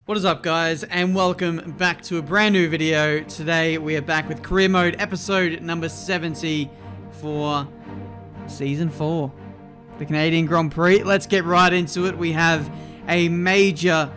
What is up, guys, and welcome back to a brand new video. Today we are back with career mode episode number 70 for season 4, the Canadian Grand Prix. Let's get right into it. We have a major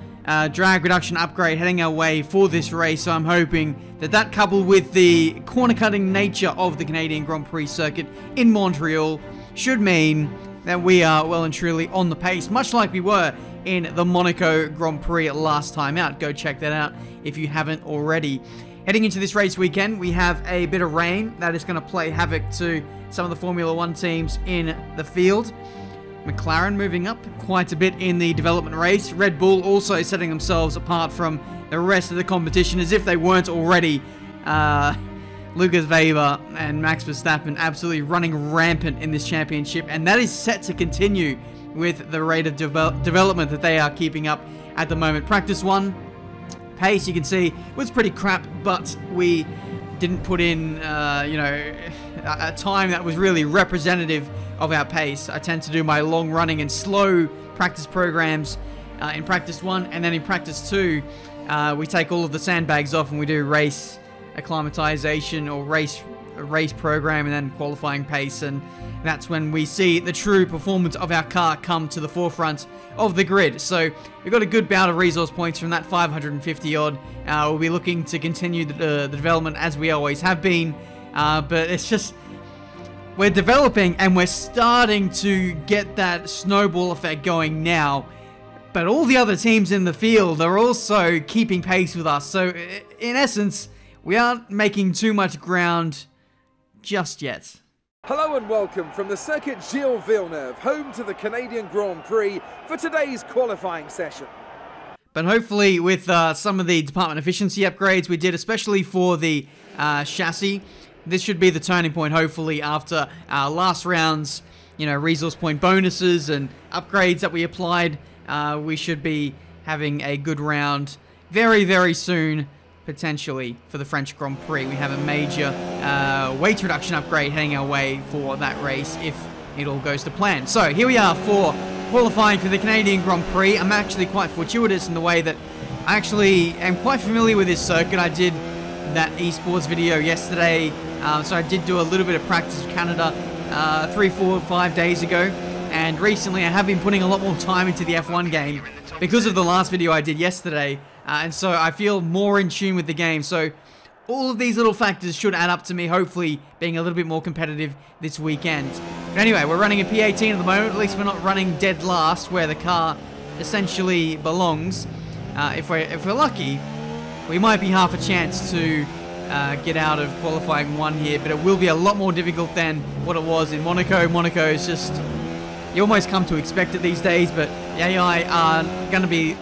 drag reduction upgrade heading our way for this race, so I'm hoping that coupled with the corner cutting nature of the Canadian Grand Prix circuit in Montreal should mean that we are well and truly on the pace, much like we were in the Monaco Grand Prix last time out. Go check that out if you haven't already. Heading into this race weekend, we have a bit of rain that is going to play havoc to some of the Formula 1 teams in the field. McLaren moving up quite a bit in the development race. Red Bull also setting themselves apart from the rest of the competition as if they weren't already. Lucas Weber and Max Verstappen absolutely running rampant in this championship, and that is set to continue with the rate of development that they are keeping up at the moment. Practice 1 pace, you can see, was pretty crap, but we didn't put in, a time that was really representative of our pace. I tend to do my long running and slow practice programs in practice 1, and then in practice 2, we take all of the sandbags off and we do race acclimatization or race program and then qualifying pace, and that's when we see the true performance of our car come to the forefront of the grid. So we've got a good bout of resource points from that 550 odd. We'll be looking to continue the development as we always have been, but it's just we're developing and we're starting to get that snowball effect going now, but all the other teams in the field are also keeping pace with us. So in essence, we aren't making too much ground just yet. Hello and welcome from the Circuit Gilles Villeneuve, home to the Canadian Grand Prix, for today's qualifying session. But hopefully with some of the department efficiency upgrades we did, especially for the chassis, this should be the turning point, hopefully, after our last round's resource point bonuses and upgrades that we applied. We should be having a good round very, very soon, potentially, for the French Grand Prix. We have a major weight reduction upgrade heading our way for that race if it all goes to plan. So here we are for qualifying for the Canadian Grand Prix. I'm actually quite fortuitous in the way that I actually am quite familiar with this circuit. I did that esports video yesterday, so I did do a little bit of practice with Canada 3, 4, 5 days ago, and recently I have been putting a lot more time into the F1 game because of the last video I did yesterday. And so I feel more in tune with the game. So all of these little factors should add up to me hopefully being a little bit more competitive this weekend. But anyway, we're running a P18 at the moment. At least we're not running dead last where the car essentially belongs. If we're lucky, we might be half a chance to get out of qualifying 1 here. But it will be a lot more difficult than what it was in Monaco. Monaco is just, you almost come to expect it these days. But the AI are going to be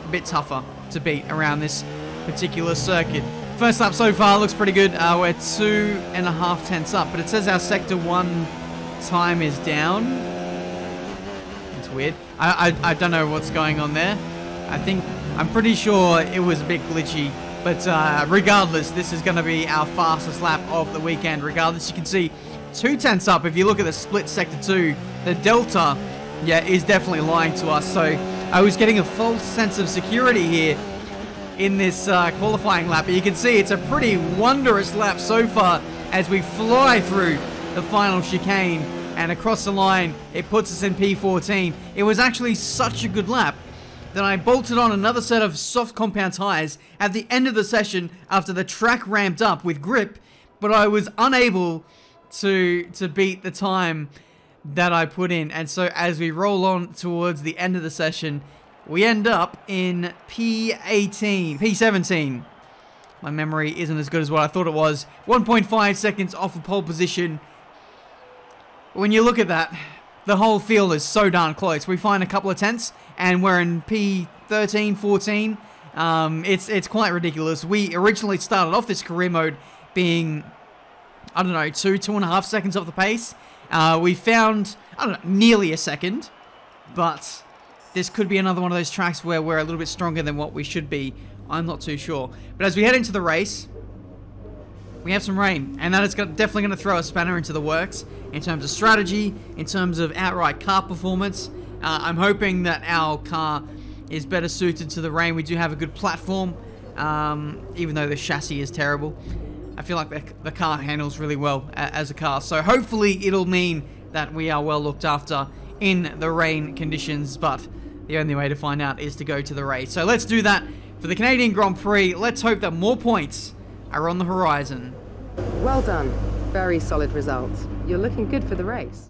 a bit tougher to beat around this particular circuit. First lap so far looks pretty good. We're 2.5 tenths up, but it says our sector 1 time is down. It's weird. I don't know what's going on there. I'm pretty sure it was a bit glitchy, but regardless, this is going to be our fastest lap of the weekend. Regardless, you can see 2 tenths up. If you look at the split sector 2, the delta, is definitely lying to us. So I was getting a false sense of security here in this qualifying lap, but you can see it's a pretty wondrous lap so far as we fly through the final chicane and across the line. It puts us in P14. It was actually such a good lap that I bolted on another set of soft compound tires at the end of the session after the track ramped up with grip, but I was unable to beat the time that I put in. And so as we roll on towards the end of the session, we end up in P17. My memory isn't as good as what I thought it was. 1.5 seconds off of pole position. When you look at that, the whole field is so darn close. We find a couple of tenths and we're in P13, 14. It's quite ridiculous. We originally started off this career mode being, I don't know, 2.5 seconds off the pace. We found, I don't know, nearly a second, but this could be another one of those tracks where we're a little bit stronger than what we should be. I'm not too sure. But as we head into the race, we have some rain, and that is definitely going to throw a spanner into the works in terms of strategy, in terms of outright car performance. I'm hoping that our car is better suited to the rain. We do have a good platform, even though the chassis is terrible. I feel like the car handles really well as a car. So hopefully it'll mean that we are well looked after in the rain conditions. But the only way to find out is to go to the race. So let's do that for the Canadian Grand Prix. Let's hope that more points are on the horizon. Well done. Very solid results. You're looking good for the race.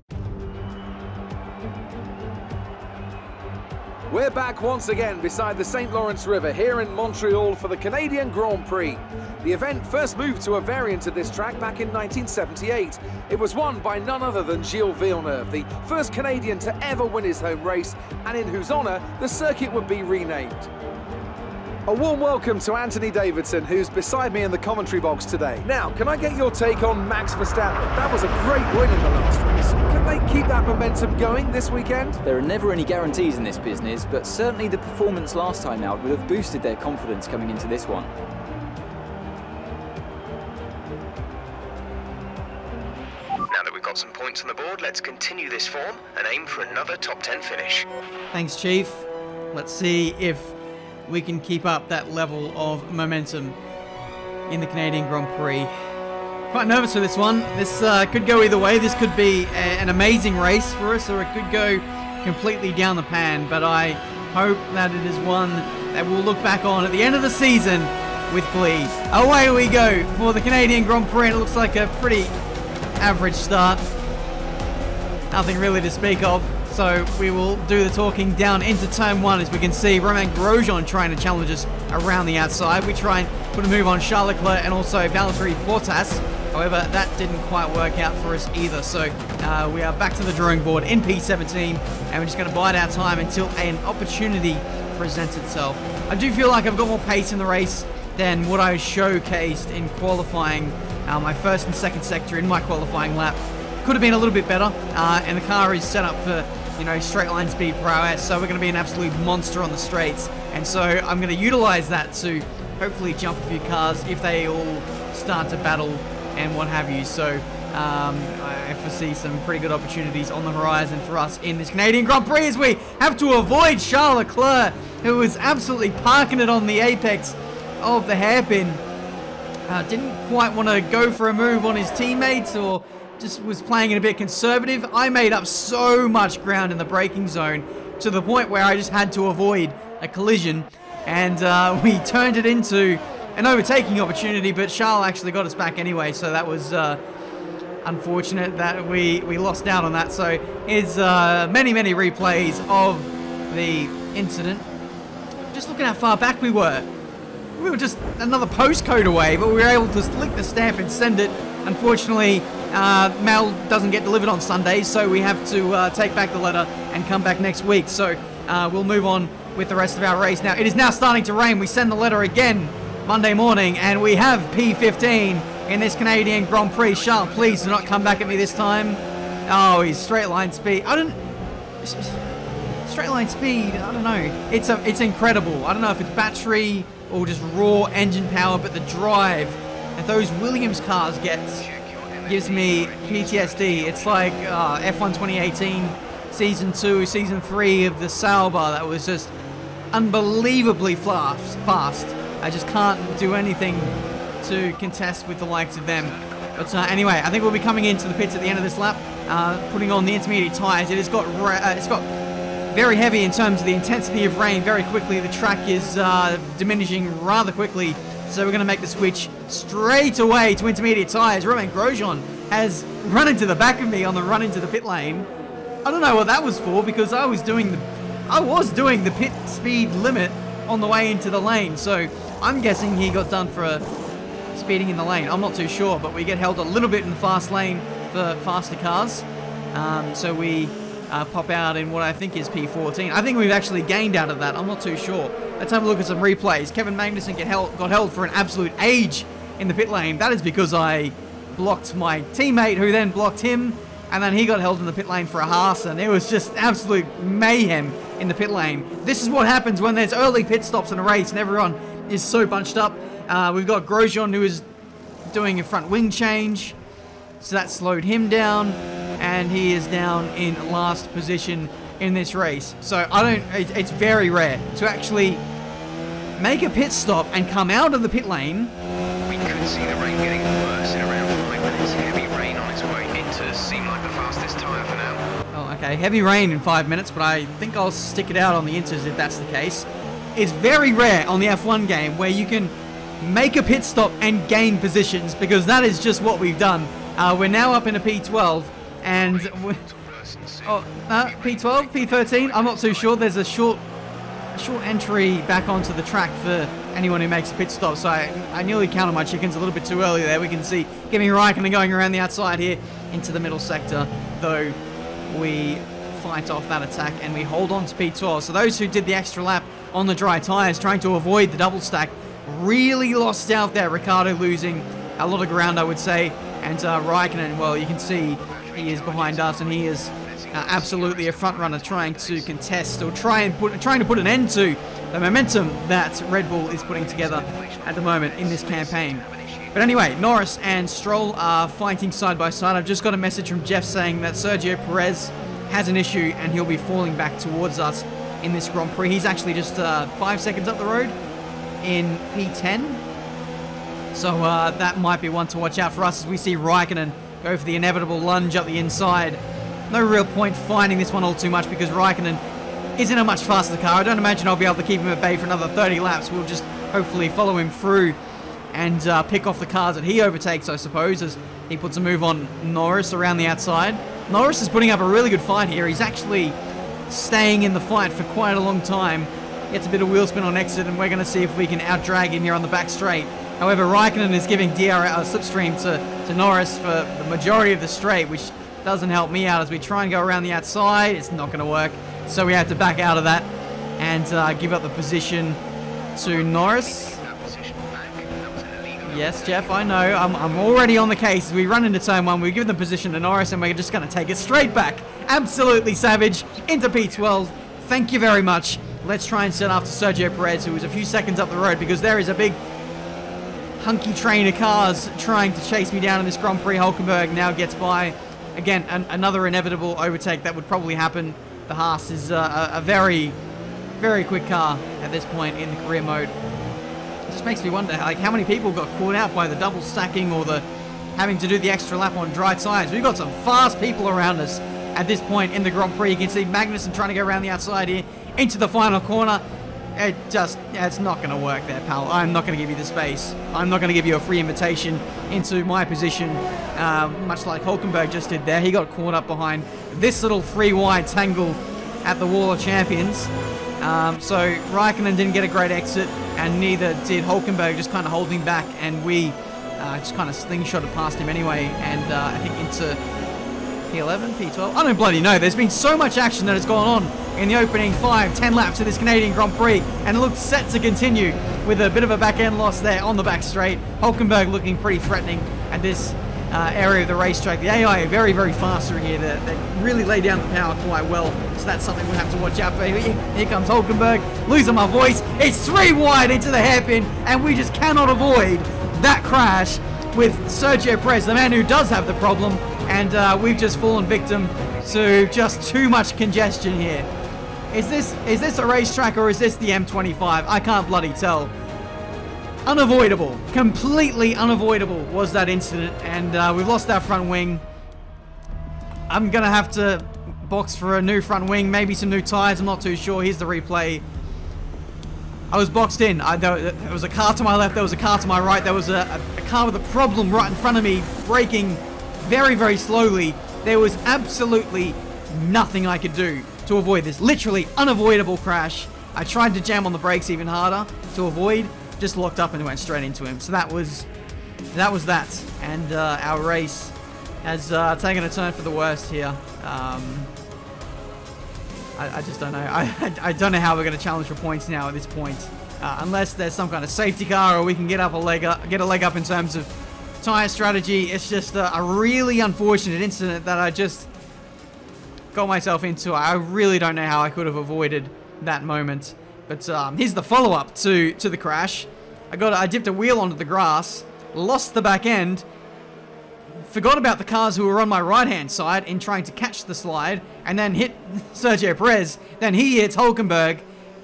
We're back once again beside the St. Lawrence River here in Montreal for the Canadian Grand Prix. The event first moved to a variant of this track back in 1978. It was won by none other than Gilles Villeneuve, the first Canadian to ever win his home race, and in whose honour the circuit would be renamed. A warm welcome to Anthony Davidson, who's beside me in the commentary box today. Now, can I get your take on Max Verstappen? That was a great win in the last race. Can they keep that momentum going this weekend? There are never any guarantees in this business, but certainly the performance last time out would have boosted their confidence coming into this one. Now that we've got some points on the board, let's continue this form and aim for another top 10 finish. Thanks, Chief. Let's see if we can keep up that level of momentum in the Canadian Grand Prix. Quite nervous for this one. This could go either way. This could be an amazing race for us, or it could go completely down the pan. But I hope that it is one that we'll look back on at the end of the season with glee. Away we go for the Canadian Grand Prix. And it looks like a pretty average start. Nothing really to speak of. So we will do the talking down into turn one. As we can see, Romain Grosjean trying to challenge us around the outside. We try and put a move on Charles Leclerc and also Valtteri Bottas. However, that didn't quite work out for us either. So we are back to the drawing board in P17, and we're just going to bide our time until an opportunity presents itself. I do feel like I've got more pace in the race than what I showcased in qualifying. My first and second sector in my qualifying lap could have been a little bit better, and the car is set up for, you know, straight line speed prowess, so we're going to be an absolute monster on the straights. And so I'm going to utilize that to hopefully jump a few cars if they all start to battle and what have you. So I foresee some pretty good opportunities on the horizon for us in this Canadian Grand Prix, as we have to avoid Charles Leclerc, who was absolutely parking it on the apex of the hairpin. Didn't quite want to go for a move on his teammates, or just was playing it a bit conservative. I made up so much ground in the braking zone to the point where I just had to avoid a collision, and we turned it into an overtaking opportunity, but Charles actually got us back anyway, so that was unfortunate that we lost out on that. So here's many replays of the incident. Just look at how far back we were. We were just another postcode away, but we were able to lick the stamp and send it. Unfortunately, mail doesn't get delivered on Sundays, so we have to take back the letter and come back next week. So we'll move on with the rest of our race. Now, it is now starting to rain. We send the letter again Monday morning, and we have P15 in this Canadian Grand Prix. Charles, please do not come back at me this time. Oh, he's straight line speed. Straight line speed, I don't know. It's incredible. I don't know if it's battery or just raw engine power, but the drive that those Williams cars gives me PTSD. It's like F1 2018, Season 2, Season 3 of the Sauber that was just unbelievably fast. I just can't do anything to contest with the likes of them. But anyway, I think we'll be coming into the pits at the end of this lap, putting on the intermediate tyres. It's got very heavy in terms of the intensity of rain very quickly. The track is diminishing rather quickly, so we're going to make the switch straight away to intermediate tyres. Romain Grosjean has run into the back of me on the run into the pit lane. I don't know what that was for, because I was doing the pit speed limit on the way into the lane, so I'm guessing he got done for speeding in the lane. I'm not too sure, but we get held a little bit in the fast lane for faster cars, so we pop out in what I think is P14. I think we've actually gained out of that. I'm not too sure. Let's have a look at some replays. Kevin Magnussen got held for an absolute age in the pit lane. That is because I blocked my teammate, who then blocked him, and then he got held in the pit lane for a Haas, and it was just absolute mayhem in the pit lane. This is what happens when there's early pit stops in a race and everyone is so bunched up. We've got Grosjean, who is doing a front wing change, so that slowed him down, and he is down in last position in this race. So it's very rare to actually make a pit stop and come out of the pit lane. We could see the rain getting worse in around 5 minutes. Heavy rain on its way into seem like the fastest tyre for now. Oh, okay, heavy rain in 5 minutes, but I think I'll stick it out on the inters if that's the case. It's very rare on the F1 game where you can make a pit stop and gain positions, because that is just what we've done. We're now up in a P12, and we're... Oh, P12, P13, I'm not too sure. There's a short entry back onto the track for anyone who makes a pit stop, so I nearly counted my chickens a little bit too early there. We can see Kimi Raikkonen going around the outside here into the middle sector, though we fight off that attack and we hold on to P12. So those who did the extra lap on the dry tyres trying to avoid the double stack really lost out there. Ricciardo losing a lot of ground, I would say, and Raikkonen, well, you can see he is behind us, and he is absolutely a front runner trying to contest or trying to put an end to the momentum that Red Bull is putting together at the moment in this campaign. But anyway, Norris and Stroll are fighting side by side. I've just got a message from Jeff saying that Sergio Perez has an issue and he'll be falling back towards us in this Grand Prix. He's actually just 5 seconds up the road in P10. So that might be one to watch out for us as we see Raikkonen go for the inevitable lunge up the inside. No real point finding this one all too much because Raikkonen isn't a much faster car. I don't imagine I'll be able to keep him at bay for another 30 laps. We'll just hopefully follow him through and pick off the cars that he overtakes, I suppose, as he puts a move on Norris around the outside. Norris is putting up a really good fight here. He's actually staying in the fight for quite a long time. Gets a bit of wheel spin on exit, and we're going to see if we can out-drag him here on the back straight. However, Raikkonen is giving slipstream to Norris for the majority of the straight, which doesn't help me out as we try and go around the outside. It's not going to work, so we have to back out of that and give up the position to Norris. Yes, Jeff, I know. I'm already on the case. We run into turn 1, we give the position to Norris, and we're just going to take it straight back. Absolutely savage into P12. Thank you very much. Let's try and set after Sergio Perez, who was a few seconds up the road, because there is a big hunky train of cars trying to chase me down in this Grand Prix. Hulkenberg now gets by. Again, another inevitable overtake that would probably happen. The Haas is a very, very quick car at this point in the career mode. It just makes me wonder, like, how many people got caught out by the double stacking or the having to do the extra lap on dry tyres. We've got some fast people around us at this point in the Grand Prix. You can see Magnussen trying to go around the outside here into the final corner. It's not going to work there, pal. I'm not going to give you the space. I'm not going to give you a free invitation into my position, much like Hulkenberg just did there. He got caught up behind this little 3-wide tangle at the Wall of Champions. So Raikkonen didn't get a great exit, and neither did Hulkenberg, just kind of holding back, and we just kind of slingshotted past him anyway, and I think into P11, P12. I don't bloody know. There's been so much action that has gone on in the opening 5-10 laps of this Canadian Grand Prix, and it looks set to continue with a bit of a back-end loss there on the back straight. Hulkenberg looking pretty threatening at this area of the racetrack. The AI are very, very fast through here. They really lay down the power quite well, so that's something we'll have to watch out for. Here comes Hulkenberg, losing my voice. It's 3 wide into the hairpin, and we just cannot avoid that crash with Sergio Perez, the man who does have the problem, and we've just fallen victim to just too much congestion here. Is this a racetrack or is this the M25? I can't bloody tell. Unavoidable, completely unavoidable was that incident, and we've lost our front wing. I'm gonna have to box for a new front wing, maybe some new tires, I'm not too sure. Here's the replay. I was boxed in. There was a car to my left, there was a car to my right, there was a car with a problem right in front of me, braking very, very slowly. There was absolutely nothing I could do to avoid this. Literally unavoidable crash. I tried to jam on the brakes even harder to avoid, just locked up and went straight into him. So that was that. And our race has taken a turn for the worst here. I just don't know. I don't know how we're going to challenge for points now at this point, unless there's some kind of safety car or we can get a leg up in terms of tire strategy. It's just a really unfortunate incident that I just got myself into. I really don't know how I could have avoided that moment. But here's the follow-up to the crash. I dipped a wheel onto the grass, lost the back end, forgot about the cars who were on my right-hand side in trying to catch the slide and then hit Sergio Perez. Then he hits Hulkenberg.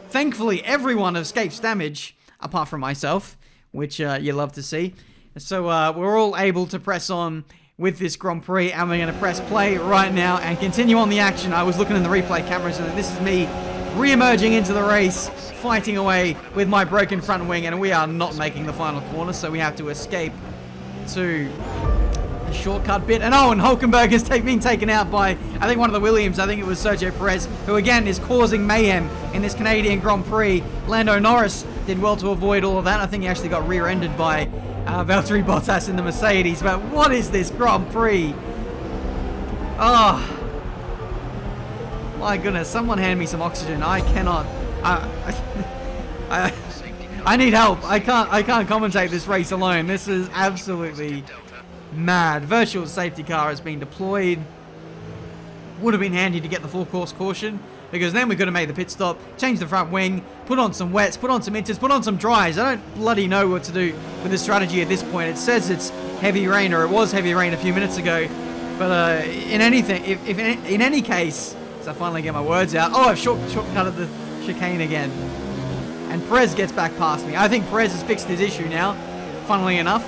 Thankfully, everyone escapes damage, apart from myself, which you love to see. So we're all able to press on with this Grand Prix, and we're going to press play right now and continue on the action. I was looking in the replay cameras, and this is me re-emerging into the race, fighting away with my broken front wing, and we are not making the final corner, so we have to escape to a shortcut bit. And and Hulkenberg is being taken out by, I think, one of the Williams. I think it was Sergio Perez, who again is causing mayhem in this Canadian Grand Prix. Lando Norris did well to avoid all of that. I think he actually got rear-ended by Valtteri Bottas in the Mercedes. But what is this Grand Prix? Oh, my goodness, someone hand me some oxygen. I cannot. I need help. I can't commentate this race alone. This is absolutely mad. Virtual safety car has been deployed. Would have been handy to get the full course caution, because then we could have made the pit stop, changed the front wing, put on some wets, put on some inters, put on some dries. I don't bloody know what to do with this strategy at this point. It says it's heavy rain, or it was heavy rain a few minutes ago. But in any case, so I finally get my words out. Oh, I've shortcutted the chicane again. And Perez gets back past me. I think Perez has fixed his issue now, funnily enough.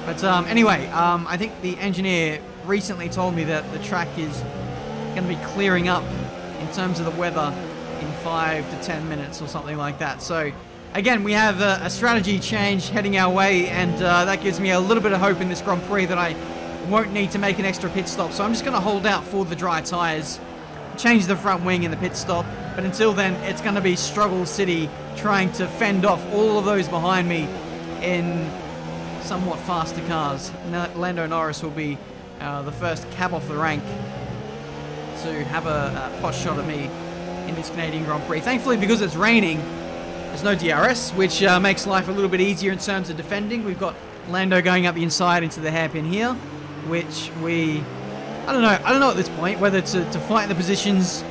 But anyway, I think the engineer recently told me that the track is going to be clearing up in terms of the weather in 5 to 10 minutes or something like that. So again, we have a strategy change heading our way, and that gives me a little bit of hope in this Grand Prix that I won't need to make an extra pit stop. So I'm just going to hold out for the dry tyres, change the front wing in the pit stop, but until then it's going to be struggle city, trying to fend off all of those behind me in somewhat faster cars. Lando Norris will be the first cab off the rank to have a pot shot at me in this Canadian Grand Prix. Thankfully, because it's raining, there's no DRS, which makes life a little bit easier in terms of defending. We've got Lando going up the inside into the hairpin here, which I don't know at this point whether to fight the positions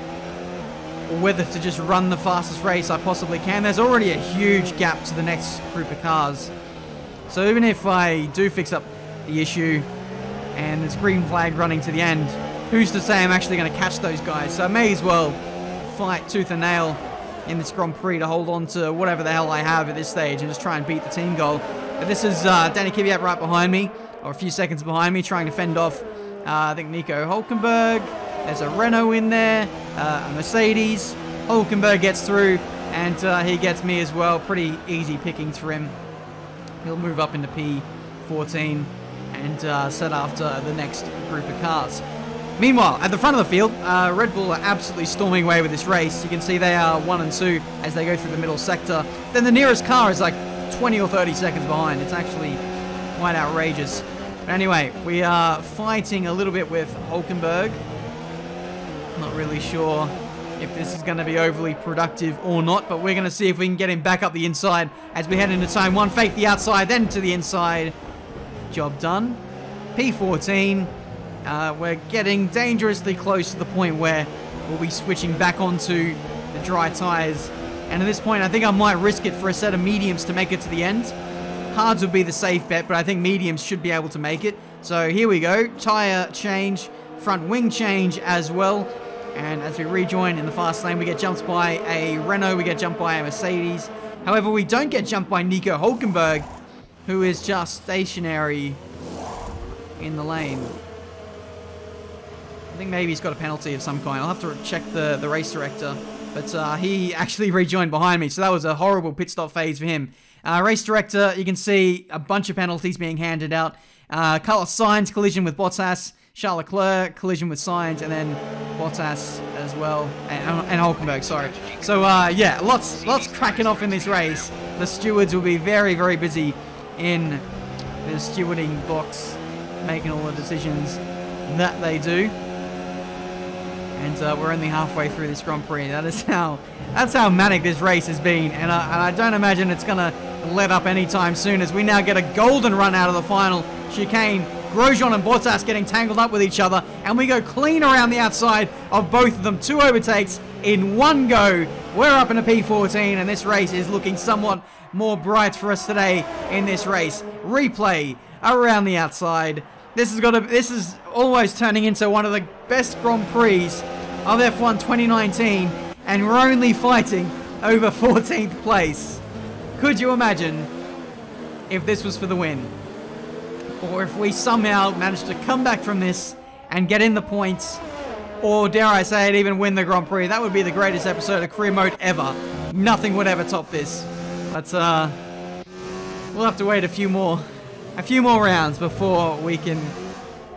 or whether to just run the fastest race I possibly can. There's already a huge gap to the next group of cars. So even if I do fix up the issue and there's green flag running to the end, who's to say I'm actually going to catch those guys? So I may as well fight tooth and nail in this Grand Prix to hold on to whatever the hell I have at this stage and just try and beat the team goal. But this is Danny Kvyat right behind me, or a few seconds behind me, trying to fend off I think Nico Hulkenberg. There's a Renault in there, a Mercedes. Hulkenberg gets through, and he gets me as well. Pretty easy pickings for him. He'll move up into P14 and set after the next group of cars. Meanwhile, at the front of the field, Red Bull are absolutely storming away with this race. You can see they are 1 and 2 as they go through the middle sector. Then the nearest car is like 20 or 30 seconds behind. It's actually quite outrageous. But anyway, we are fighting a little bit with Hulkenberg. Not really sure if this is going to be overly productive or not, but we're going to see if we can get him back up the inside as we head into time 1. Fake the outside, then to the inside. Job done. P14. We're getting dangerously close to the point where we'll be switching back onto the dry tyres. And at this point, I think I might risk it for a set of mediums to make it to the end. Hards would be the safe bet, but I think mediums should be able to make it. So here we go. Tyre change, front wing change as well. And as we rejoin in the fast lane, we get jumped by a Renault, we get jumped by a Mercedes. However, we don't get jumped by Nico Hulkenberg, who is just stationary in the lane. I think maybe he's got a penalty of some kind. I'll have to check the race director. But he actually rejoined behind me, so that was a horrible pit stop phase for him. Race director, you can see a bunch of penalties being handed out. Carlos Sainz collision with Bottas, Charles Leclerc collision with Sainz, and then Bottas as well, and Hulkenberg, sorry. So yeah, lots cracking off in this race. The stewards will be very, very busy in the stewarding box, making all the decisions that they do. And we're only halfway through this Grand Prix. That's how manic this race has been, and I don't imagine it's gonna let up anytime soon, as we now get a golden run out of the final chicane. Grosjean and Bottas getting tangled up with each other, and we go clean around the outside of both of them. 2 overtakes in one go. We're up in a P14, and this race is looking somewhat more bright for us today in this race. Replay around the outside. This is almost turning into one of the best Grand Prix of F1 2019, and we're only fighting over 14th place. Could you imagine if this was for the win? Or if we somehow managed to come back from this and get in the points, or dare I say it, even win the Grand Prix? That would be the greatest episode of career mode ever. Nothing would ever top this. But we'll have to wait a few more rounds before we can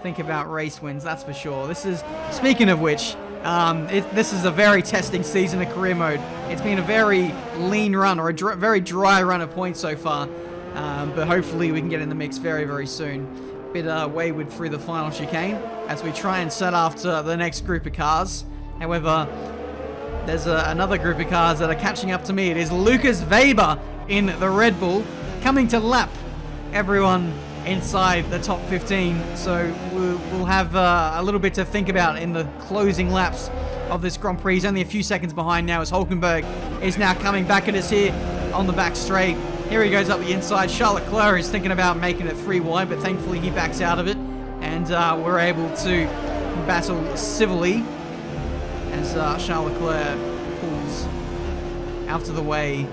think about race wins, that's for sure. This is, speaking of which, this is a very testing season of career mode. It's been a very lean run, or a very dry run of points so far. But hopefully we can get in the mix very, very soon. Bit wayward through the final chicane as we try and set after the next group of cars. However, there's another group of cars that are catching up to me. It is Lucas Weber in the Red Bull coming to lap everyone inside the top 15. So we'll have a little bit to think about in the closing laps of this Grand Prix. He's only a few seconds behind now as Hulkenberg is now coming back at us here on the back straight. Here he goes up the inside. Charles Leclerc is thinking about making it 3 wide, but thankfully he backs out of it. And we're able to battle civilly as Charles Leclerc pulls out of the way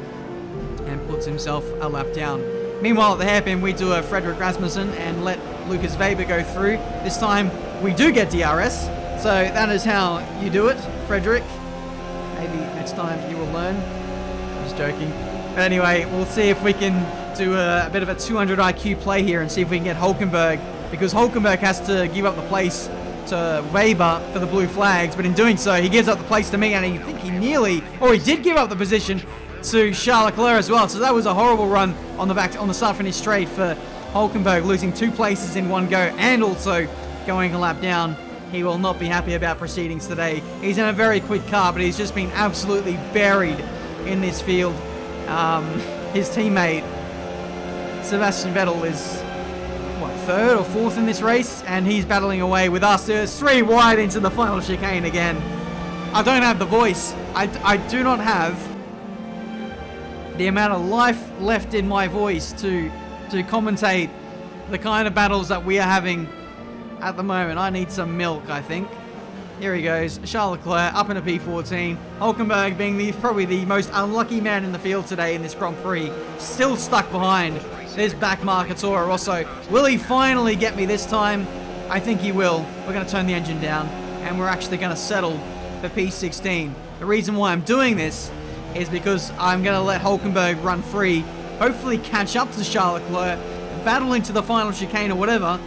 and puts himself a lap down. Meanwhile, at the hairpin, we do a Frederick Rasmussen and let Lucas Weber go through. This time, we do get DRS. So that is how you do it, Frederick. Maybe next time you will learn. I'm just joking. But anyway, we'll see if we can do a bit of a 200 IQ play here and see if we can get Hulkenberg, because Hulkenberg has to give up the place to Weber for the blue flags, but in doing so, he gives up the place to me, and I think he did give up the position to Charles Leclerc as well. So that was a horrible run on the start finish straight for Hulkenberg, losing 2 places in one go and also going a lap down. He will not be happy about proceedings today. He's in a very quick car, but he's just been absolutely buried in this field. His teammate Sebastian Vettel is, what, 3rd or 4th in this race, and he's battling away with us. There's 3 wide into the final chicane again. I don't have the voice. I do not have the amount of life left in my voice to commentate the kind of battles that we are having at the moment. I need some milk, I think. Here he goes, Charles Leclerc up in a P14. Hulkenberg being probably the most unlucky man in the field today in this Grand Prix. Still stuck behind this back marker Toro Rosso. Will he finally get me this time? I think he will. We're going to turn the engine down, and we're actually going to settle for P16. The reason why I'm doing this is because I'm going to let Hulkenberg run free, hopefully catch up to Charles Leclerc, battle into the final chicane or whatever,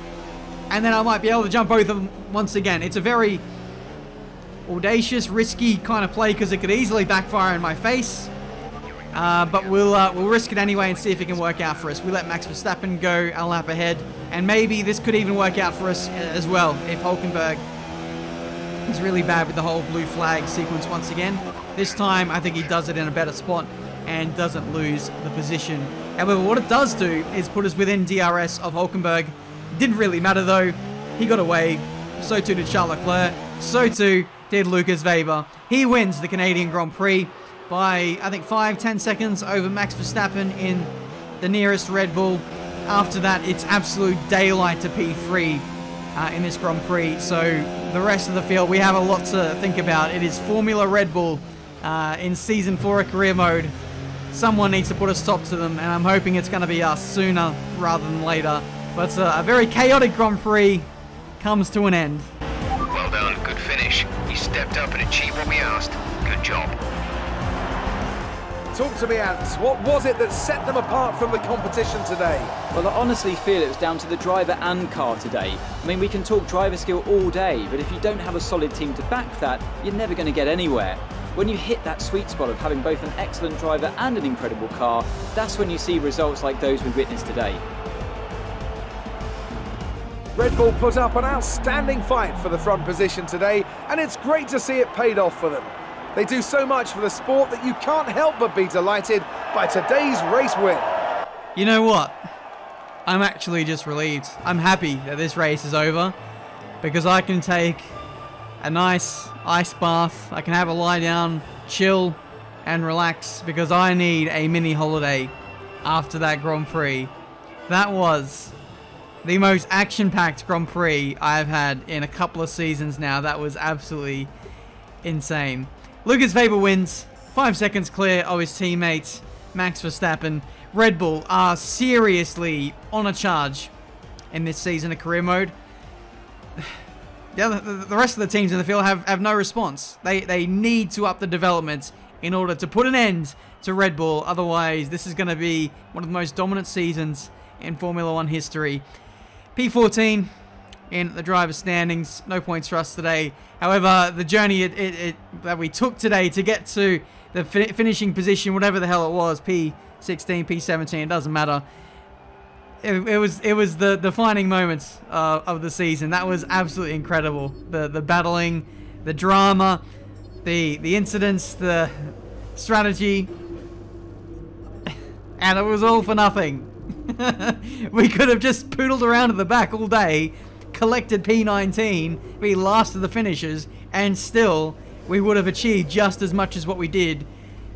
and then I might be able to jump both of them once again. It's a very audacious, risky kind of play because it could easily backfire in my face, but we'll risk it anyway and see if it can work out for us. We let Max Verstappen go a lap ahead, and maybe this could even work out for us as well if Hulkenberg is really bad with the whole blue flag sequence once again. This time, I think he does it in a better spot and doesn't lose the position. However, what it does do is put us within DRS of Hulkenberg. Didn't really matter though. He got away. So too did Charles Leclerc. So too did Lucas Weber. He wins the Canadian Grand Prix by, I think, 5-10 seconds over Max Verstappen in the nearest Red Bull. After that, it's absolute daylight to P3 in this Grand Prix. So the rest of the field, we have a lot to think about. It is Formula Red Bull in Season 4 of career mode. Someone needs to put a stop to them, and I'm hoping it's going to be us sooner rather than later. But a very chaotic Grand Prix comes to an end. Well done, good finish. You stepped up and achieved what we asked. Good job. Talk to me, Ants. What was it that set them apart from the competition today? Well, I honestly feel it was down to the driver and car today. I mean, we can talk driver skill all day, but if you don't have a solid team to back that, you're never going to get anywhere. When you hit that sweet spot of having both an excellent driver and an incredible car, that's when you see results like those we witnessed today. Red Bull put up an outstanding fight for the front position today, and it's great to see it paid off for them. They do so much for the sport that you can't help but be delighted by today's race win. You know what? I'm actually just relieved. I'm happy that this race is over because I can take a nice ice bath. I can have a lie down, chill, and relax because I need a mini holiday after that Grand Prix. That was the most action-packed Grand Prix I've had in a couple of seasons now. That was absolutely insane. Lucas Faber wins, 5 seconds clear of his teammate Max Verstappen. Red Bull are seriously on a charge in this season of career mode. The rest of the teams in the field have no response. They need to up the development in order to put an end to Red Bull. Otherwise, this is going to be one of the most dominant seasons in Formula 1 history. P14 in the driver's standings. No points for us today. However, the journey that we took today to get to the finishing position, whatever the hell it was, P16, P17, it doesn't matter. It was the defining moments of the season. That was absolutely incredible. The battling, the drama, the incidents, the strategy, and it was all for nothing. We could have just poodled around at the back all day, collected P19, be last of the finishers, and still we would have achieved just as much as what we did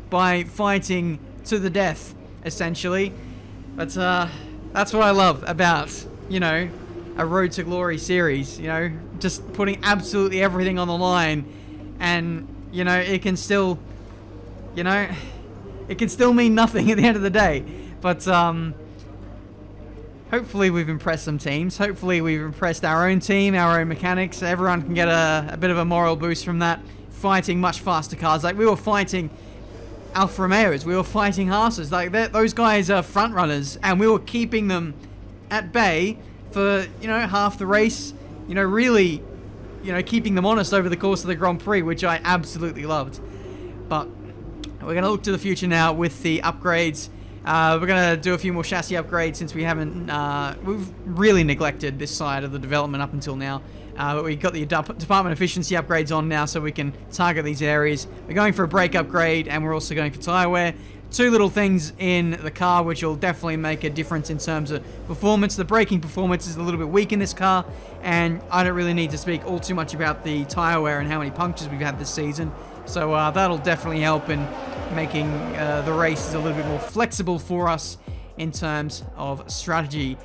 by fighting to the death, essentially. But that's what I love about, you know, a Road to Glory series, you know, just putting absolutely everything on the line, and, you know, it can still, you know, it can still mean nothing at the end of the day. But hopefully we've impressed some teams. Hopefully we've impressed our own team, our own mechanics. Everyone can get a bit of a moral boost from that. Fighting much faster cars. Like, we were fighting Alfa Romeos, we were fighting Haas's. Like, those guys are front runners, and we were keeping them at bay for, you know, half the race. You know, really, you know, keeping them honest over the course of the Grand Prix, which I absolutely loved. But we're going to look to the future now with the upgrades. We're going to do a few more chassis upgrades since we haven't, we've really neglected this side of the development up until now. But we've got the department efficiency upgrades on now, so we can target these areas. We're going for a brake upgrade, and we're also going for tyre wear. Two little things in the car which will definitely make a difference in terms of performance. The braking performance is a little bit weak in this car, and I don't really need to speak all too much about the tyre wear and how many punctures we've had this season. So that'll definitely help in making the races a little bit more flexible for us in terms of strategy.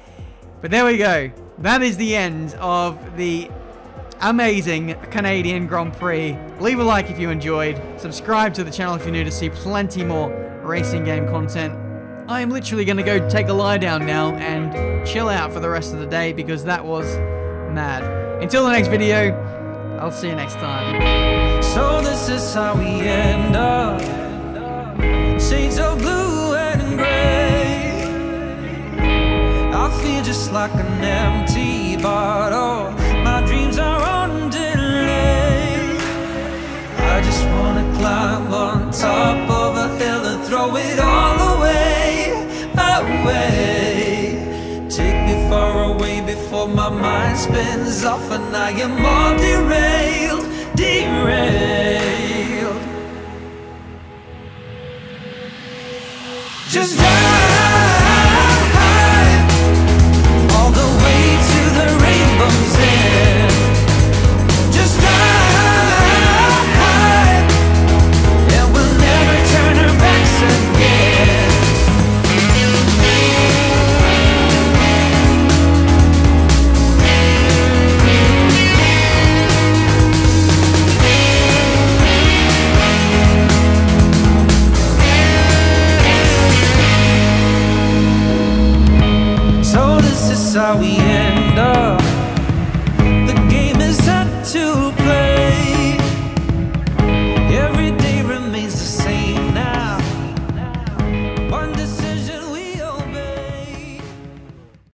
But there we go. That is the end of the amazing Canadian Grand Prix. Leave a like if you enjoyed. Subscribe to the channel if you're new to see plenty more racing game content. I am literally going to go take a lie down now and chill out for the rest of the day because that was mad. Until the next video, I'll see you next time. So this is how we end up. Shades of blue and gray. I feel just like an empty bottle. My dreams are on delay. I just wanna climb on top of a hill and throw it all away, away. Take me far away before my mind spins off and I am all derailed, derailed. Just drive all the way to the rainbow's end. Just drive, and we'll never turn our backs again. So this is how we end.